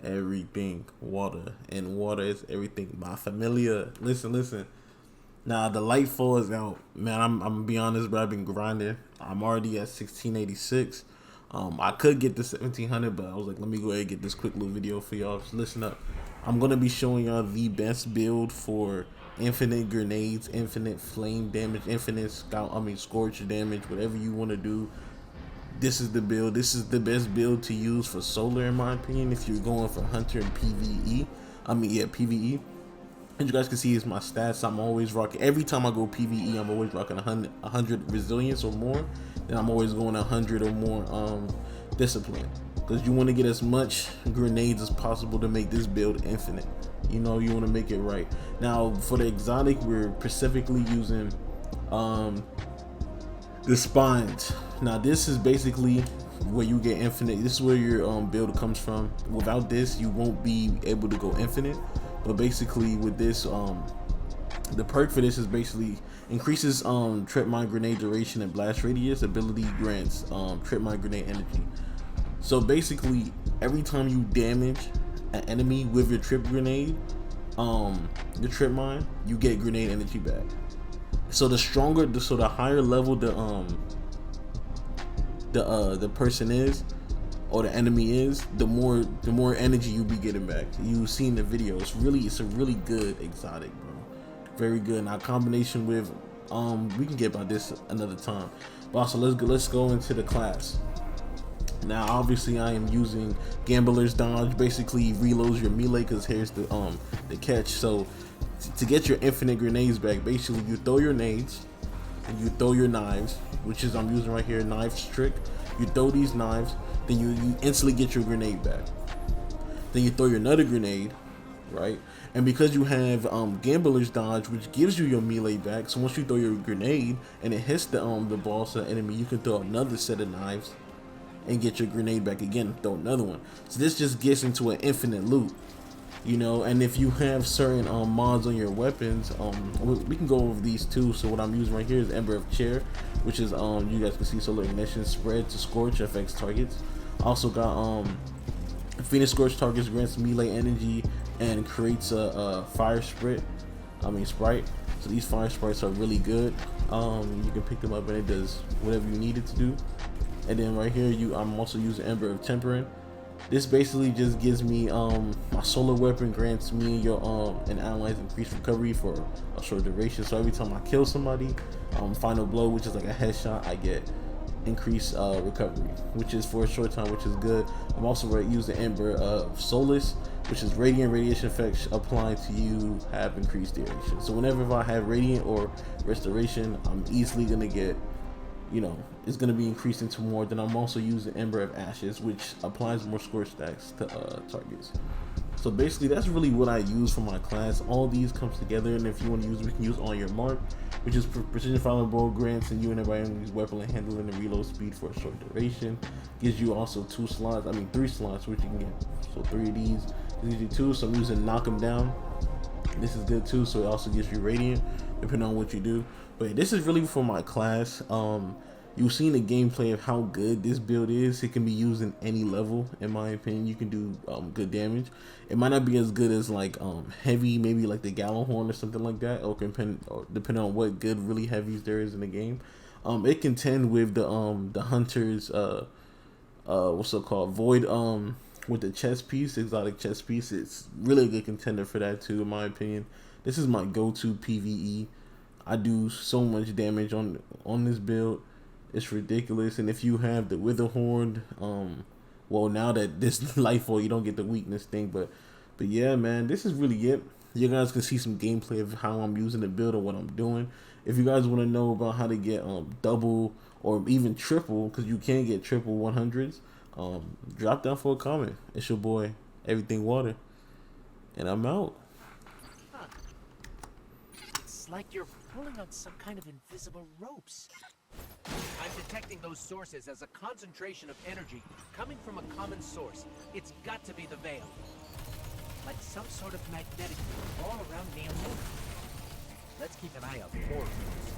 everything water, and water is everything. My familia, listen. Now the Lightfall is out, man. I'm gonna be honest, but I've been grinding. I'm already at 1686. I could get the 1700, but I was like, let me go ahead and get this quick little video for y'all. Just listen up. I'm gonna be showing y'all the best build for infinite grenades, infinite flame damage, infinite scorch damage, whatever you want to do. This is the build. This is the best build to use for solar, in my opinion. If you're going for hunter and PVE, PVE. As you guys can see, is my stats. I'm always rocking. Every time I go PVE, I'm always rocking 100 resilience or more. Then I'm always going 100 or more discipline, because you want to get as much grenades as possible to make this build infinite. You know, you want to make it right. Now for the exotic, we're specifically using the spines. Now this is basically where you get infinite. This is where your build comes from. Without this, you won't be able to go infinite. But basically with this, the perk for this is basically increases trip mine grenade duration and blast radius. Ability grants trip mine grenade energy. So basically every time you damage an enemy with your trip grenade, the trip mine, you get grenade energy back. So the higher level the person is, or the enemy is, the more energy you be getting back. You've seen the video. It's a really good exotic, bro. Very good. Now combination with we can get about this another time. But also let's go into the class. Now obviously I am using Gambler's Dodge. Basically reloads your melee, because here's the catch. So to get your infinite grenades back, basically you throw your nades and you throw your knives, which is I'm using right here, knife trick. You throw these knives, then you instantly get your grenade back. Then you throw your another grenade, right? And because you have Gambler's Dodge, which gives you your melee back, so once you throw your grenade and it hits the boss or the enemy, you can throw another set of knives and get your grenade back again, throw another one. So this just gets into an infinite loop, you know. And if you have certain mods on your weapons, we can go over these too. So what I'm using right here is Ember of Chair, which is you guys can see solar ignition spread to scorch affects targets. Also got Phoenix Scorch targets grants melee energy and creates a fire sprite. So these fire sprites are really good. You can pick them up and it does whatever you need it to do. And then right here, I'm also using Ember of Temperance. This basically just gives me my solar weapon grants me and your and allies increased recovery for a short duration. So every time I kill somebody, final blow, which is like a headshot, I get increased recovery, which is for a short time, which is good. I'm also using Ember of Solace, which is radiant radiation effects applied to you have increased duration. So whenever I have radiant or restoration, I'm easily gonna get, you know, it's going to be increased into more. Then I'm also using Ember of Ashes, which applies more scorch stacks to targets. So basically that's really what I use for my class. All these comes together, and if you want to use, we can use On Your Mark, which is precision firing bow grants and you and everybody use weapon and handling and reload speed for a short duration. Gives you also 3 slots, which you can get. So 3 of these gives you 2. So I'm using Knock 'em Down. This is good too, so it also gives you radiant depending on what you do. But this is really for my class. You've seen the gameplay of how good this build is. It can be used in any level, in my opinion. You can do good damage. It might not be as good as like heavy, maybe like the Gallahorn or something like that, or depending on what good really heavies there is in the game. It contend with the hunters what's it called, void with the chest piece, exotic chest piece. It's really a good contender for that too, in my opinion. This is my go-to PvE. I do so much damage on this build. It's ridiculous. And if you have the Witherhorn, well, now that this Lightfall, you don't get the weakness thing, but yeah, man, this is really it. You guys can see some gameplay of how I'm using the build and what I'm doing. If you guys want to know about how to get double or even triple, because you can get triple 100s, drop down for a comment. It's your boy Everything Water, and I'm out. Huh. It's like you're pulling on some kind of invisible ropes. I'm detecting those sources as a concentration of energy coming from a common source. It's got to be the veil. Like some sort of magnetic field all around Neomuna. Let's keep an eye out for more of those.